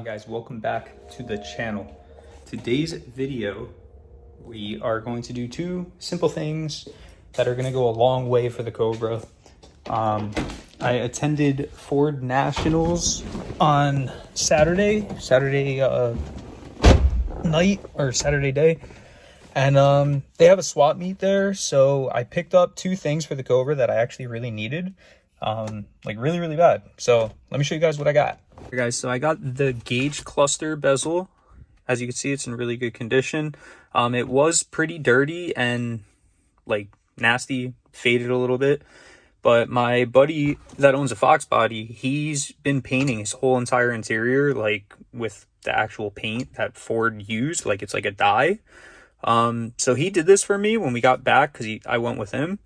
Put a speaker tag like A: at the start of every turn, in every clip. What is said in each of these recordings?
A: on, guys? Welcome back to the channel. Today's video, we are going to do two simple things that are going to go a long way for the Cobra. I attended Ford Nationals on Saturday night or Saturday day, and they have a swap meet there, so I picked up two things for the Cobra that I actually really needed, like really bad. So let me show you guys what I got. Okay, guys, so I got the gauge cluster bezel. As you can see, it's in really good condition. It was pretty dirty and like nasty, faded a little bit, but my buddy that owns a Fox Body, he's been painting his whole entire interior like with the actual paint that Ford used, like it's like a dye. So he did this for me when we got back because I went with him.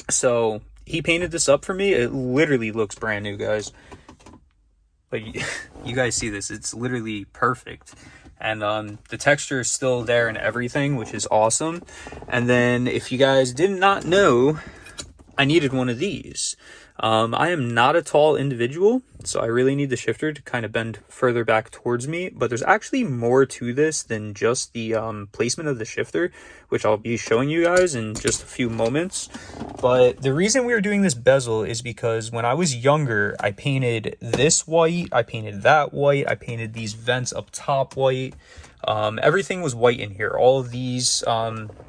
A: So he painted this up for me. It literally looks brand new, guys. Like, you guys see this, it's literally perfect. And the texture is still there and everything, which is awesome. And then if you guys did not know, I needed one of these. I am not a tall individual, so I really need the shifter to kind of bend further back towards me. But there's actually more to this than just the placement of the shifter, which I'll be showing you guys in just a few moments. But the reason we are doing this bezel is because when I was younger, I painted this white, I painted that white, I painted these vents up top white. Everything was white in here. All of these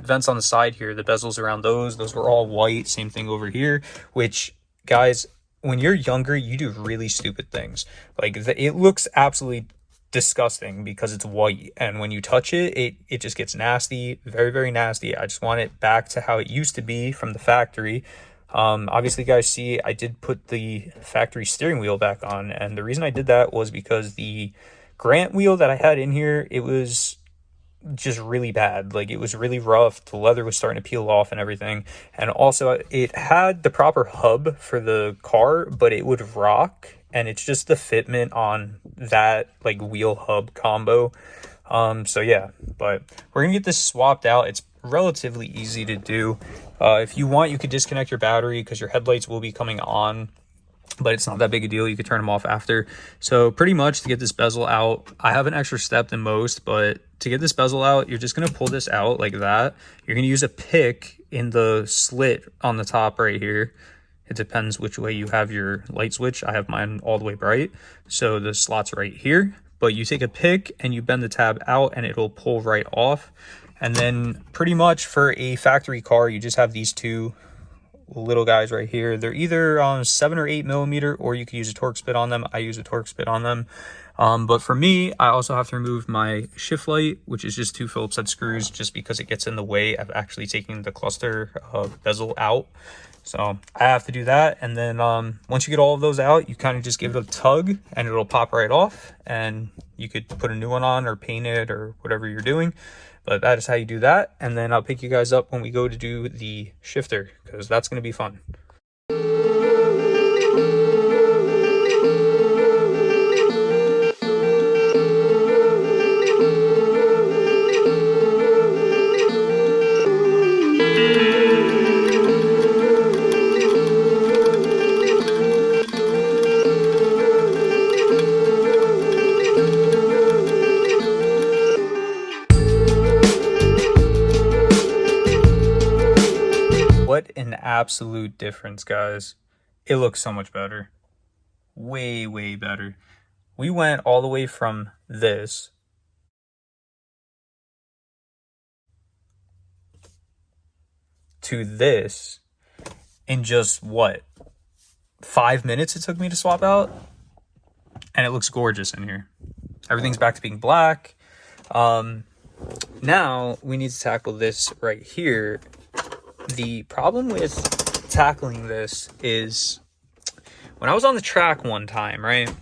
A: vents on the side here, the bezels around those were all white. Same thing over here, which, guys, when you're younger, you do really stupid things. Like, it looks absolutely disgusting because it's white, and when you touch it, it just gets nasty, very nasty. I just want it back to how it used to be from the factory. Obviously, guys, see, I did put the factory steering wheel back on, and the reason I did that was because the Grant wheel that I had in here, it was just really bad. Like, it was really rough. The leather was starting to peel off and everything. And also, it had the proper hub for the car, but it would rock, and it's just the fitment on that like wheel hub combo. So yeah, but we're gonna get this swapped out. It's relatively easy to do. If you want, you could disconnect your battery because your headlights will be coming on, but it's not that big a deal. You could turn them off after. So pretty much to get this bezel out, I have an extra step than most, but to get this bezel out, you're just going to pull this out like that. You're going to use a pick in the slit on the top right here. It depends which way you have your light switch. I have mine all the way bright, so the slot's right here. But you take a pick and you bend the tab out and it'll pull right off. And then pretty much for a factory car, you just have these two little guys right here. They're either 7 or 8 millimeter, or you could use a torque spit on them. I use a torque spit on them. But for me, I also have to remove my shift light, which is just 2 Phillips head screws, just because it gets in the way of actually taking the cluster bezel out. So I have to do that. And then once you get all of those out, you kind of just give it a tug and it'll pop right off, and you could put a new one on or paint it or whatever you're doing. But that is how you do that. And then I'll pick you guys up when we go to do the shifter, because that's going to be fun. What an absolute difference, guys. It looks so much better. Way better. We went all the way from this to this in just, what, 5 minutes it took me to swap out? And it looks gorgeous in here. Everything's back to being black. Now we need to tackle this right here. The problem with tackling this is, when I was on the track one time, right,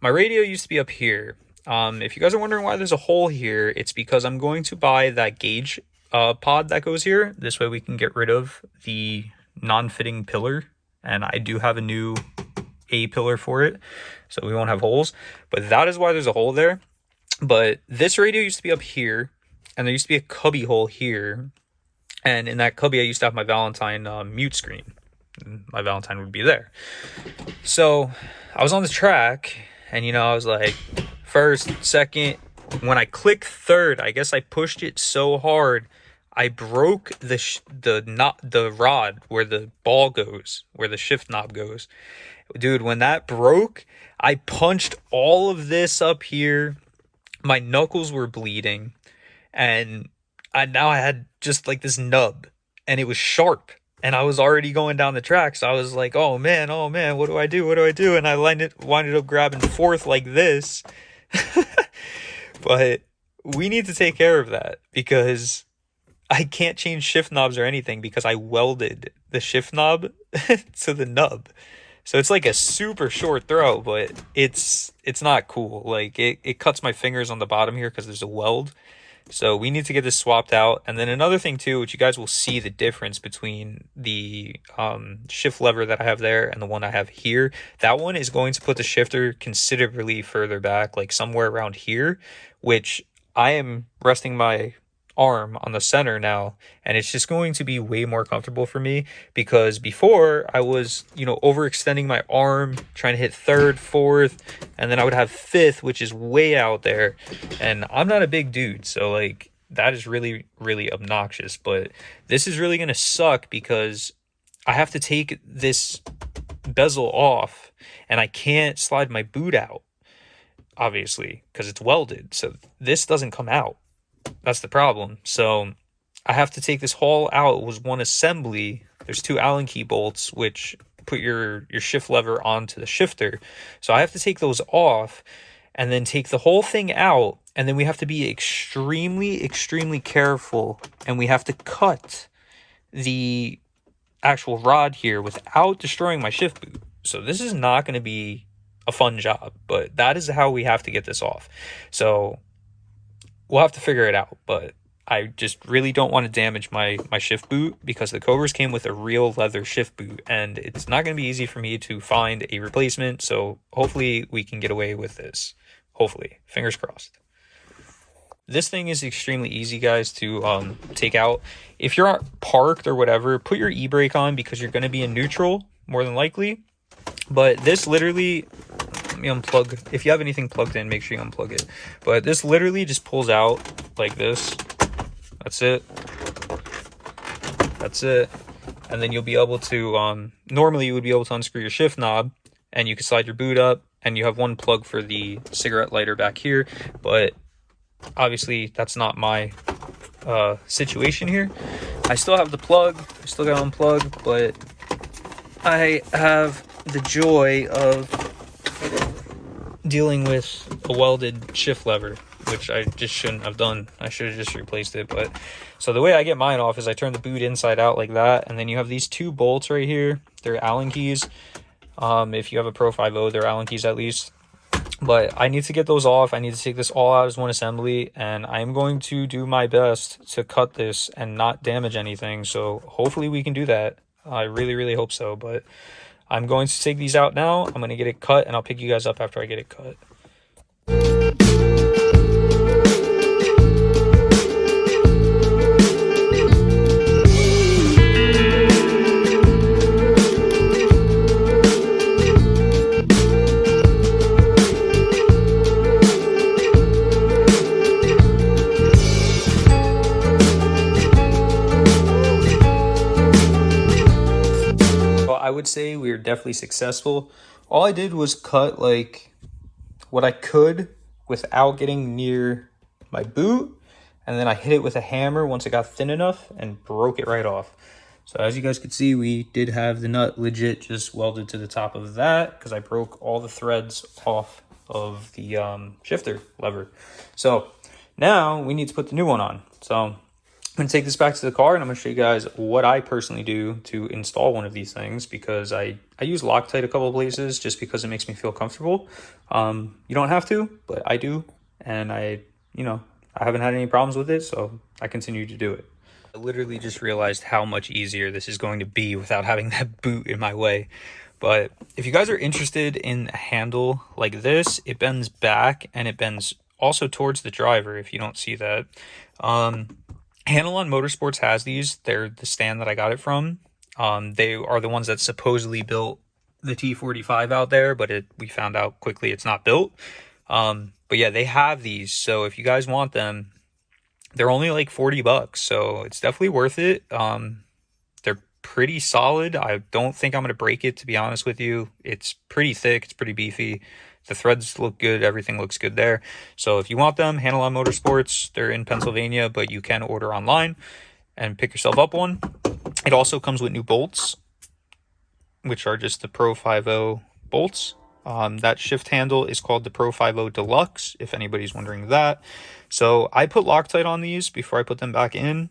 A: my radio used to be up here. If you guys are wondering why there's a hole here, it's because I'm going to buy that gauge pod that goes here. This way we can get rid of the non-fitting pillar, and I do have a new A pillar for it, so we won't have holes. But that is why there's a hole there. But this radio used to be up here, and there used to be a cubby hole here. And in that cubby, I used to have my Valentine mute screen. My Valentine would be there. So I was on the track, and, you know, I was like, first, second. When I click third, I guess I pushed it so hard, I broke the rod where the ball goes, where the shift knob goes. Dude, when that broke, I punched all of this up here. My knuckles were bleeding, and now I had just like this nub, and it was sharp. And I was already going down the track, so I was like, oh man, what do I do? What do I do? And I winded up grabbing fourth like this. But we need to take care of that because I can't change shift knobs or anything because I welded the shift knob to the nub. So it's like a super short throw, but it's not cool. Like it cuts my fingers on the bottom here because there's a weld. So we need to get this swapped out. And then another thing too, which you guys will see the difference between the shift lever that I have there and the one I have here. That one is going to put the shifter considerably further back, like somewhere around here, which I am resting my arm on the center now, and it's just going to be way more comfortable for me because before I was, overextending my arm trying to hit third, fourth, and then I would have fifth, which is way out there, and I'm not a big dude, so like that is really, really obnoxious. But this is really gonna suck because I have to take this bezel off and I can't slide my boot out, obviously, because it's welded, so this doesn't come out. That's the problem. So I have to take this whole out. It was one assembly. There's two Allen key bolts which put your shift lever onto the shifter. So I have to take those off and then take the whole thing out, and then we have to be extremely, extremely careful, and we have to cut the actual rod here without destroying my shift boot. So this is not going to be a fun job, but that is how we have to get this off. So we'll have to figure it out, but I just really don't want to damage my shift boot because the Cobras came with a real leather shift boot, and it's not going to be easy for me to find a replacement, so hopefully we can get away with this. Hopefully. Fingers crossed. This thing is extremely easy, guys, to take out. If you're parked or whatever, put your e-brake on because you're going to be in neutral, more than likely. But this literally... Let me unplug. If you have anything plugged in, make sure you unplug it. But this literally just pulls out like this. That's it. That's it. And then you'll be able to, normally you would be able to unscrew your shift knob and you can slide your boot up, and you have one plug for the cigarette lighter back here. But obviously that's not my situation here. I still have the plug. I still got to unplug, but I have the joy of dealing with a welded shift lever, which I just shouldn't have done. I should have just replaced it. But so the way I get mine off is I turn the boot inside out like that, and then you have these two bolts right here. They're Allen keys. If you have a Pro 5.0, they're Allen keys at least. But I need to get those off. I need to take this all out as one assembly, and I'm going to do my best to cut this and not damage anything. So hopefully we can do that. I really, really hope so. But I'm going to take these out now. I'm going to get it cut, and I'll pick you guys up after I get it cut. I would say we were definitely successful. All I did was cut like what I could without getting near my boot, and then I hit it with a hammer once it got thin enough and broke it right off. So as you guys could see, we did have the nut legit just welded to the top of that because I broke all the threads off of the shifter lever. So now we need to put the new one on. So I'm going to take this back to the car, and I'm going to show you guys what I personally do to install one of these things, because I use Loctite a couple of places just because it makes me feel comfortable. You don't have to, but I do, and I haven't had any problems with it, so I continue to do it. I literally just realized how much easier this is going to be without having that boot in my way. But if you guys are interested in a handle like this, it bends back and it bends also towards the driver, if you don't see that. Handle on Motorsports has these. They're the stand that I got it from. They are the ones that supposedly built the T45 out there, but we found out quickly it's not built. But yeah, they have these. So if you guys want them, they're only like 40 bucks. So it's definitely worth it. They're pretty solid. I don't think I'm going to break it, to be honest with you. It's pretty thick. It's pretty beefy. The threads look good. Everything looks good there. So if you want them, Handle On Motorsports, they're in Pennsylvania, but you can order online and pick yourself up one. It also comes with new bolts, which are just the Pro 50 bolts. That shift handle is called the Pro 50 Deluxe, if anybody's wondering that. So I put Loctite on these before I put them back in.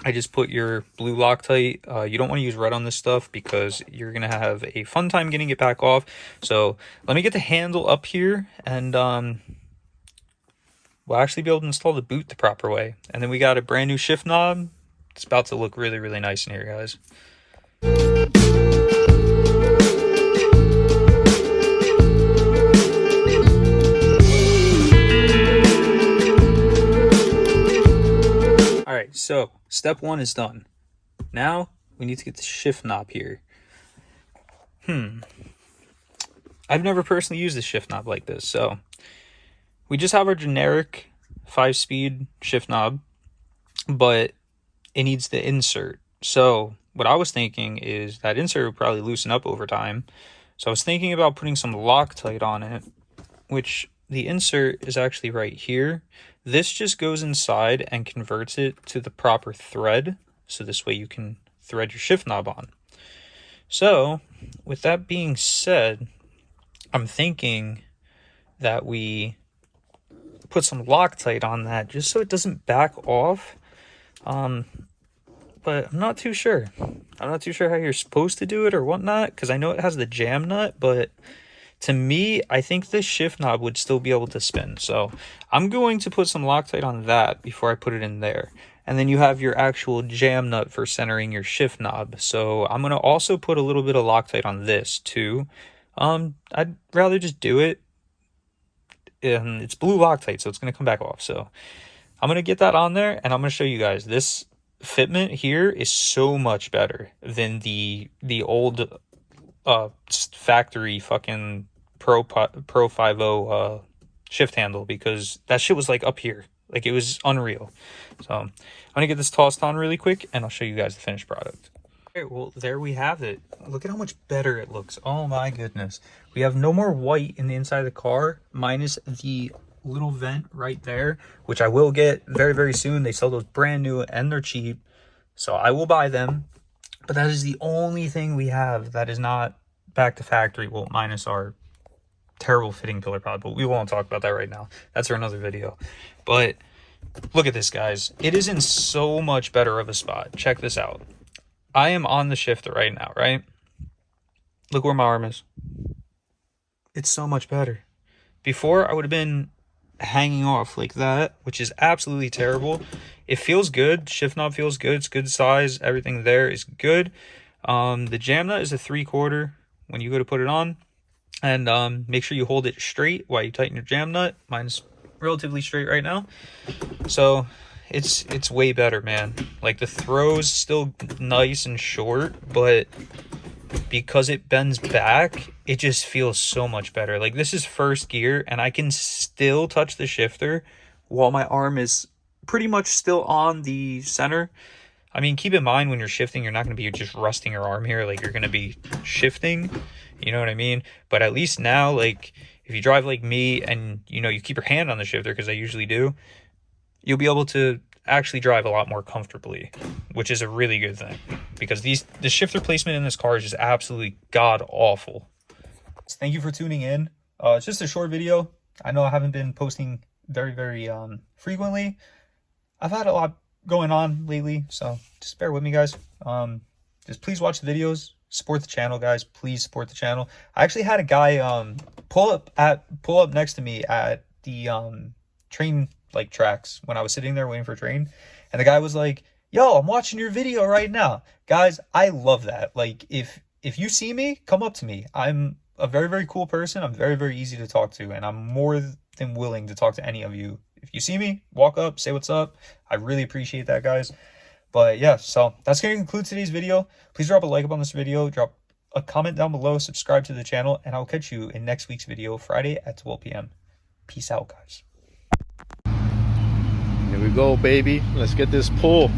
A: I just put your blue Loctite. You don't want to use red on this stuff because you're going to have a fun time getting it back off. So let me get the handle up here, and we'll actually be able to install the boot the proper way. And then we got a brand new shift knob. It's about to look really, really nice in here, guys. Alright, so step one is done. Now we need to get the shift knob here. I've never personally used a shift knob like this, so we just have our generic 5-speed shift knob, but it needs the insert. So what I was thinking is that insert would probably loosen up over time. So I was thinking about putting some Loctite on it, which the insert is actually right here. This just goes inside and converts it to the proper thread. So this way you can thread your shift knob on. So with that being said, I'm thinking that we put some Loctite on that just so it doesn't back off. But I'm not too sure. I'm not too sure how you're supposed to do it or whatnot, because I know it has the jam nut, but to me, I think this shift knob would still be able to spin. So I'm going to put some Loctite on that before I put it in there. And then you have your actual jam nut for centering your shift knob. So I'm going to also put a little bit of Loctite on this too. I'd rather just do it. And it's blue Loctite, so it's going to come back off. So I'm going to get that on there, and I'm going to show you guys. This fitment here is so much better than the old factory fucking Pro 50 shift handle, because that shit was like up here. Like, it was unreal. So I'm gonna get this tossed on really quick, and I'll show you guys the finished product. Okay, well, there we have it. Look at how much better it looks. Oh my goodness. We have no more white in the inside of the car, minus the little vent right there, which I will get very, very soon. They sell those brand new and they're cheap, so I will buy them. But that is the only thing we have that is not back to factory. Well, minus our terrible fitting pillar pod, but we won't talk about that right now. That's for another video. But look at this, guys. It is in so much better of a spot. Check this out. I am on the shifter right now, right? Look where my arm is. It's so much better. Before, I would have been hanging off like that, which is absolutely terrible. It feels good. Shift knob feels good. It's good size. Everything there is good. The jam nut is a 3/4 when you go to put it on. And make sure you hold it straight while you tighten your jam nut. Mine's relatively straight right now. So it's way better, man. Like, the throw's still nice and short, but because it bends back, it just feels so much better. Like, this is first gear, and I can still touch the shifter while my arm is pretty much still on the center. I mean, keep in mind, when you're shifting, you're not going to be just resting your arm here. Like, you're going to be shifting, you know what I mean? But at least now, like, if you drive like me and, you know, you keep your hand on the shifter, because I usually do, you'll be able to actually drive a lot more comfortably, which is a really good thing, because the shifter placement in this car is just absolutely god awful. Thank you for tuning in. It's just a short video. I know I haven't been posting very, very frequently. I've had a lot going on lately, so just bear with me, guys. Just please watch the videos, support the channel, guys. Please support the channel. I actually had a guy pull up next to me at the train like tracks when I was sitting there waiting for a train, and the guy was like, "Yo, I'm watching your video right now." Guys, I love that. Like, if you see me, come up to me. I'm a very, very cool person. I'm very, very easy to talk to, and I'm more than willing to talk to any of you. If you see me, walk up, say what's up. I really appreciate that, guys. But yeah, so that's going to conclude today's video. Please drop a like up on this video, drop a comment down below, subscribe to the channel, and I'll catch you in next week's video, Friday at 12 p.m. Peace out, guys.
B: Here we go, baby. Let's get this pull.